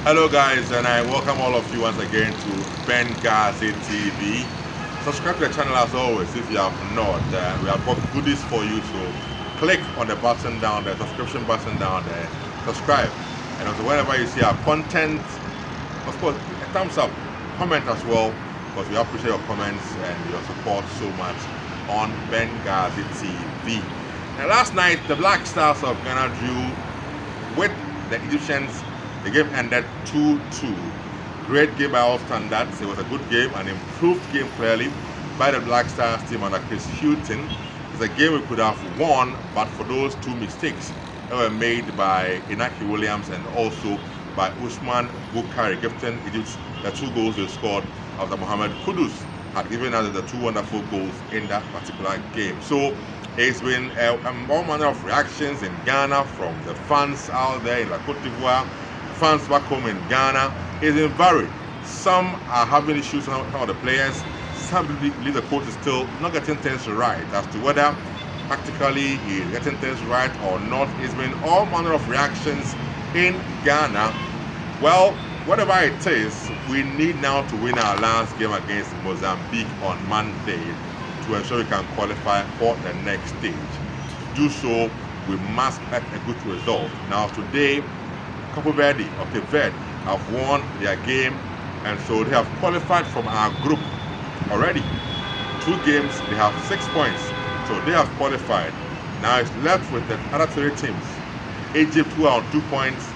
Hello guys, and I welcome all of you once again to Benghazi TV. Subscribe to the channel as always if you have not. We have got goodies for you, so click on the button down there, subscription button down there, subscribe, and also whenever you see our content, of course, a thumbs up, comment as well, because we appreciate your comments and your support so much on Benghazi TV. Now last night, the Black Stars of Ghana drew with the Egyptians. The game ended 2-2. Great game by all standards. It was a good game, an improved game clearly by the Black Stars team under Chris Hughton. It's a game we could have won, but for those two mistakes that were made by Inaki Williams and also by Usman Bukari, gifting Egypt the 2 goals they scored after Mohamed Kudus had given us the 2 wonderful goals in that particular game. So it's been all manner of reactions in Ghana from the fans out there in La Cote d'Ivoire, fans back home in Ghana. It's been varied. Some are having issues with some of the players. Some believe the coach is still not getting things right as to whether practically he is getting things right or not. It's been all manner of reactions in Ghana. Well, whatever it is, we need now to win our last game against Mozambique on Monday to ensure we can qualify for the next stage. To do so, we must get a good result. Now today, Cape Verde have won their game, and so they have qualified from our group already. 2 games, they have 6 points, so they have qualified. Now it's left with the other 3 teams: Egypt, who are on 2 points,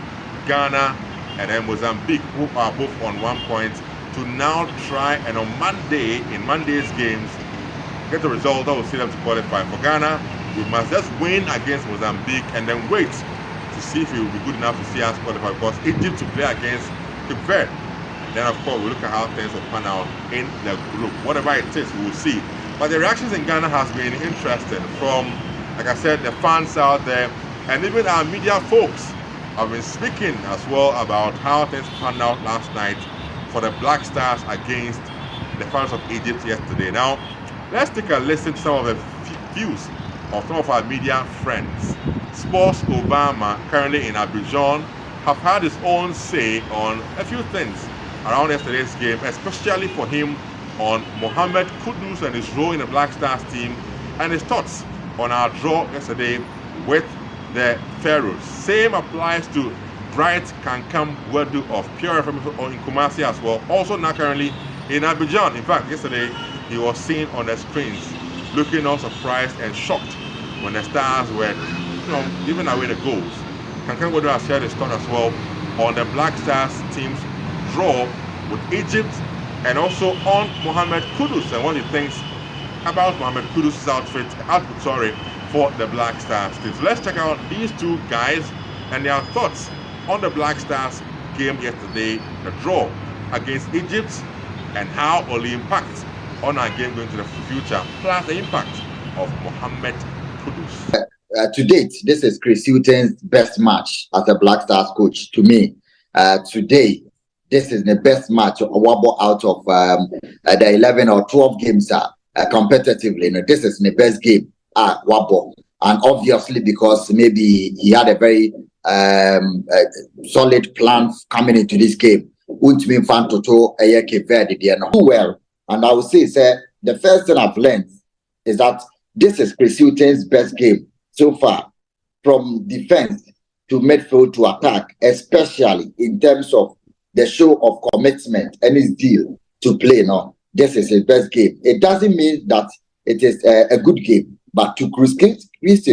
Ghana, and then Mozambique, who are both on 1 point, to now try and on Monday, in Monday's games, get a result that will see them to qualify. For Ghana, we must just win against Mozambique and then wait to see if it will be good enough to see us qualify, because Egypt to play against Cape Verde. Then of course we look at how things will pan out in the group. Whatever it is, we will see. But the reactions in Ghana has been interesting from, like I said, the fans out there, and even our media folks have been speaking as well about how things panned out last night for the Black Stars against the fans of Egypt yesterday. Now, let's take a listen to some of the views of some of our media friends. Sports Obama, currently in Abidjan, have had his own say on a few things around yesterday's game, especially for him on Mohamed Kudus and his role in the Black Stars team, and his thoughts on our draw yesterday with the Pharaohs. Same applies to Bright Kankam Boadu of Pure FM in Kumasi as well, also now currently in Abidjan. In fact, yesterday he was seen on the screens looking all surprised and shocked when the Stars were giving away the goals. Kankam Boadu has shared his thought as well on the Black Stars team's draw with Egypt, and also on Mohamed Kudus and what he thinks about Mohamed Kudus' outfit for the Black Stars team. So let's check out these 2 guys and their thoughts on the Black Stars game yesterday, the draw against Egypt, and how it will impact on our game going to the future, plus the impact of Mohamed Kudus. To date, this is Chris Hughton's best match as a Black Stars coach. To me, today, this is the best match wobble out of the 11 or 12 games competitively. This is the best game wobble, and obviously because maybe he had a very solid plan coming into this game. Wouldn't mean fan toto Cape Verde well, and I would say, the first thing I've learned is that this is Chris Hughton's best game so far, from defense to midfield to attack, especially in terms of the show of commitment and his deal to play. Now, this is his best game. It doesn't mean that it is a good game, but to Christian this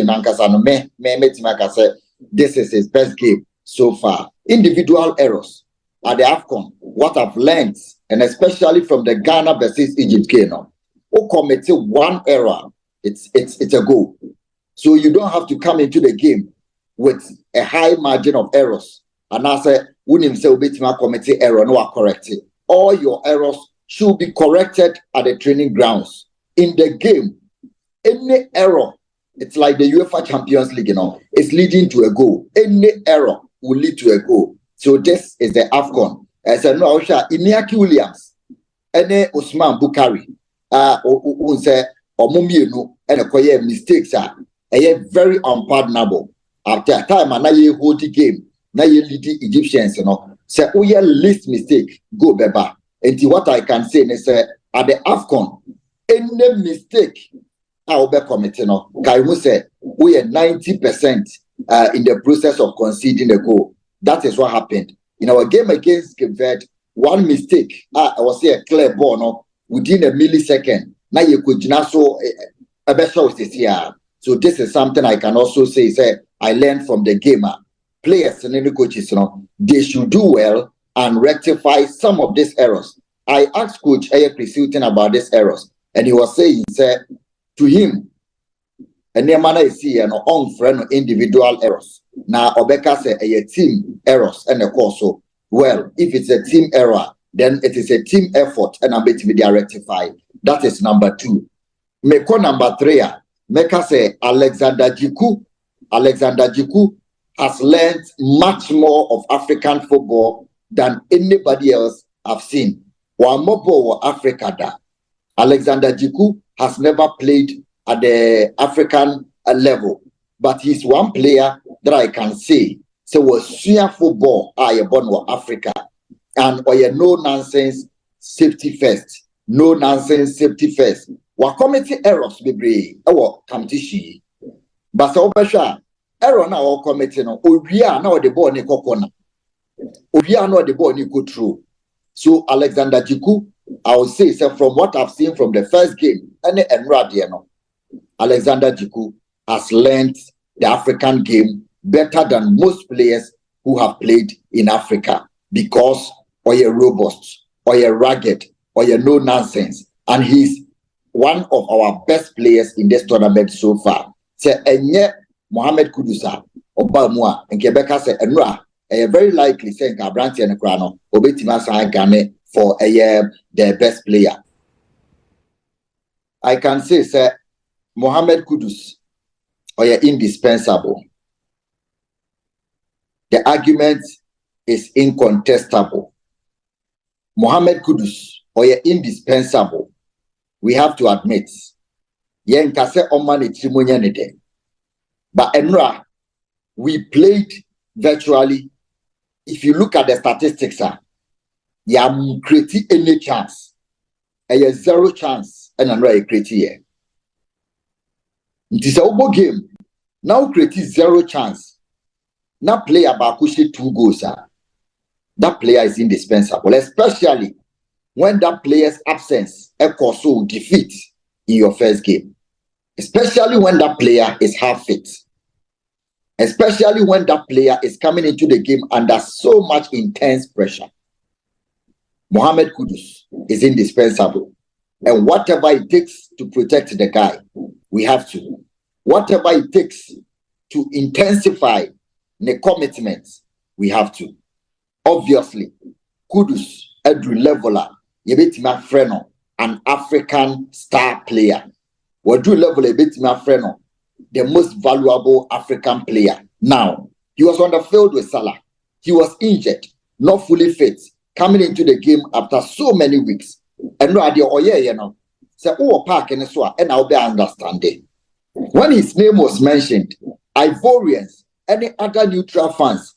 is his best game so far. Individual errors at the AFCON, what I've learned, and especially from the Ghana versus Egypt game, who committed 1 error, it's a goal. So you don't have to come into the game with a high margin of errors. And I say, when him say obetima committee error, no are corrected. All your errors should be corrected at the training grounds. In the game, any error, it's like the UEFA Champions League, it's leading to a goal. Any error will lead to a goal. So this is the AFCON. As I know, Inaki Williams, any Usman Bukari, say, or Mumienu, and a mistakes are very unpardonable. After a time, and now you hold the game, now you lead the Egyptians, Say, oh yeah, least mistake, go beba. And what I can say is at the AFCON, any mistake I will be committing. I will say we are 90% in the process of conceding a goal. That is what happened. In our game against Cape Verde, one mistake, I was say a clear ball no, within a millisecond. Now you could so a better here. So this is something I can also say I learned from the gamer. Players and any coaches, they should do well and rectify some of these errors. I asked Coach Chris Hughton about these errors, and he was saying, to him, and the man is here no on friend individual errors. Now Obeka say a team errors and of course so well, if it's a team error, then it is a team effort and I'm going to be rectified. That is number 2. Meko number 3, Meka say Alexander Jiku has learned much more of African football than anybody else I've seen. Wamobo Africa da. Alexander Jiku has never played at the African level, but he's one player that I can say was senior football born with Africa and no nonsense safety first. No nonsense safety first. Wa committee errors be competition. But so error now or committee no obia now the ball ni kokona. Obia now the ball ni go through. So Alexander Jiku, I will say from what I've seen from the first game, Alexander Jiku has learned the African game better than most players who have played in Africa because you're robust, or you're rugged, or you're no nonsense. And he's one of our best players in this tournament so far. So, Mohamed Kudus, Obama, and Quebec say, very likely saying Cabranti and Crano, Obetima Gane for the best player. I can say, Mohamed Kudus, indispensable. The argument is incontestable. Mohamed Kudus, indispensable. We have to admit. But Enra, we played virtually. If you look at the statistics, you create any chance. A 0 chance and Enra create here. It is a Obo game. Now create 0 chance. Now player Bakushi 2 goals. That player is indispensable, especially when that player's absence equals defeat in your first game. Especially when that player is half fit. Especially when that player is coming into the game under so much intense pressure. Mohamed Kudus is indispensable. And whatever it takes to protect the guy, we have to. Whatever it takes to intensify the commitments, we have to. Obviously, Kudus, Edru Leveler, Yebetima Freno, an African star player. Edru Leveler, Yebetima Freno, the most valuable African player. Now, he was on the field with Salah. He was injured, not fully fit, coming into the game after so many weeks. And no idea, say, park and so, and I'll be understanding. When his name was mentioned, Ivorians, any other neutral fans,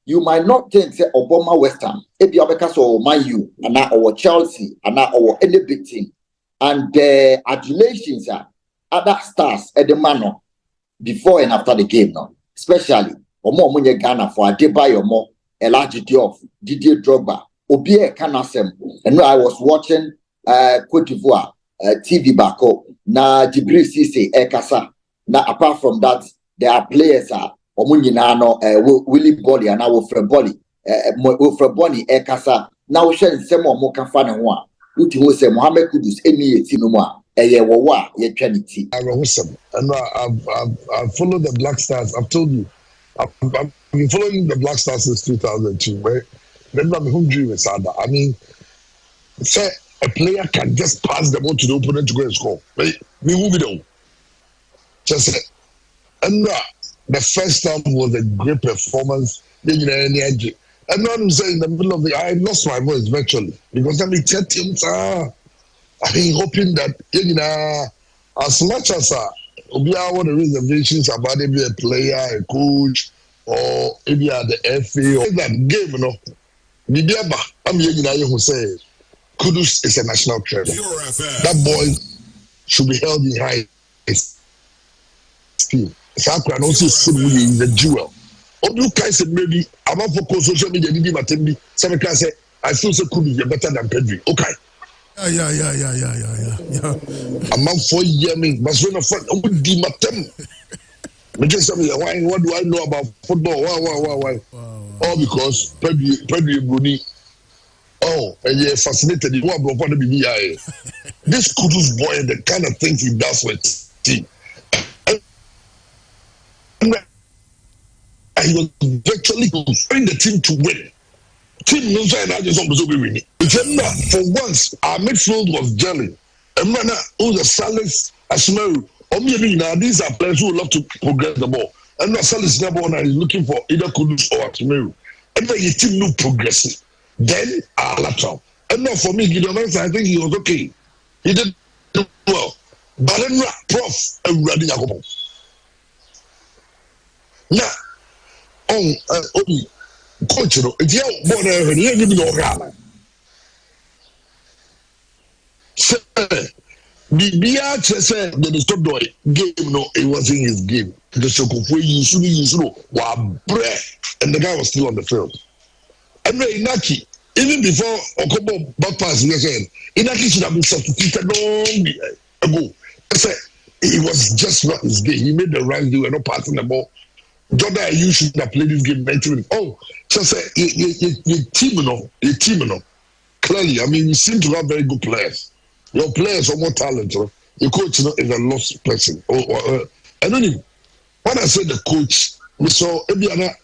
you might not think say Obama West Ham, if you have or Man U, and now or Chelsea, and now or any big team, and the adulations are other stars at the manor before and after the game now, especially Omo Munye Ghana for Adebayo Mo, Elijah Diop, Didier Drogba, Obie Kanasem, and I was watching Cote d'Ivoire TV backup na Jibril Cisse Ekasa. Now apart from that, there are players Willie Bolly and now Wilfred Bolly Ekasa. Now Shen Semo Mokafane Wa, Uti say Mohamed Kudus Emi Tinuma. And I've followed the Black Stars. I've told you, I've been following the Black Stars since 2002. Right? I mean, say a player can just pass the ball to the opponent to go and score. Right? We move it on. Just and the first time was a great performance. And now I'm saying in the middle of I lost my voice virtually because I'm him. I mean, hoping that as much as we have all the reservations about maybe a player, a coach, or maybe at the FA or that game, Bibiaba, I'm here who say Kudus is a national treasure. That boy should be held in high esteem. Sakura also said we is a jewel. Obu Kai said maybe I'm up for social media, did Matembi. Some can say I feel so Kudus is better than Pedri. Okay. Yeah. I'm up for Yemi, but when a friend, Obu Di Matem. Because why? What do I know about football? Why? All because Pedri Bruni. Oh, and you're fascinated. You want to be this Kudus boy, the kind of things he does with team. And he was virtually trying the team to win. Team knows I just want to be winning. For once, our midfield was gelling. And man, who's a Salis Asmeru. Now these are players who love to progress the ball. And now Salis Nabo is looking for either Kudus or Asmeru. And then your team no progressive. Then lateral. And now for me, Gideon Mensah, I think he was okay. He did well. But then Prof and Radi Yakobo. Now, coach, if you are born here, you give me your ram. Bia said that the stop doing game, no, it wasn't his game. The Sokofu, you should were bread, and the guy was still on the field. And then Inaki, even before Okobo bypass, he said Inaki should have been substituted long ago. I said it was just not his game. He made the right deal and not passing the ball. Jordan, you should have played this game 90 minutes. Oh, so I said your team, clearly, I mean, you seem to have very good players. Your players are more talented. Your coach is a lost person. I don't know. When I say the coach, so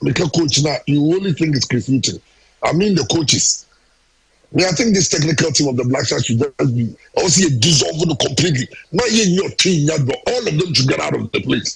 make a coach now, you only think it's Chris Hughton. I mean the coaches. I think this technical team of the Black Stars should just be also dissolved completely. Not in your team, all of them should get out of the place.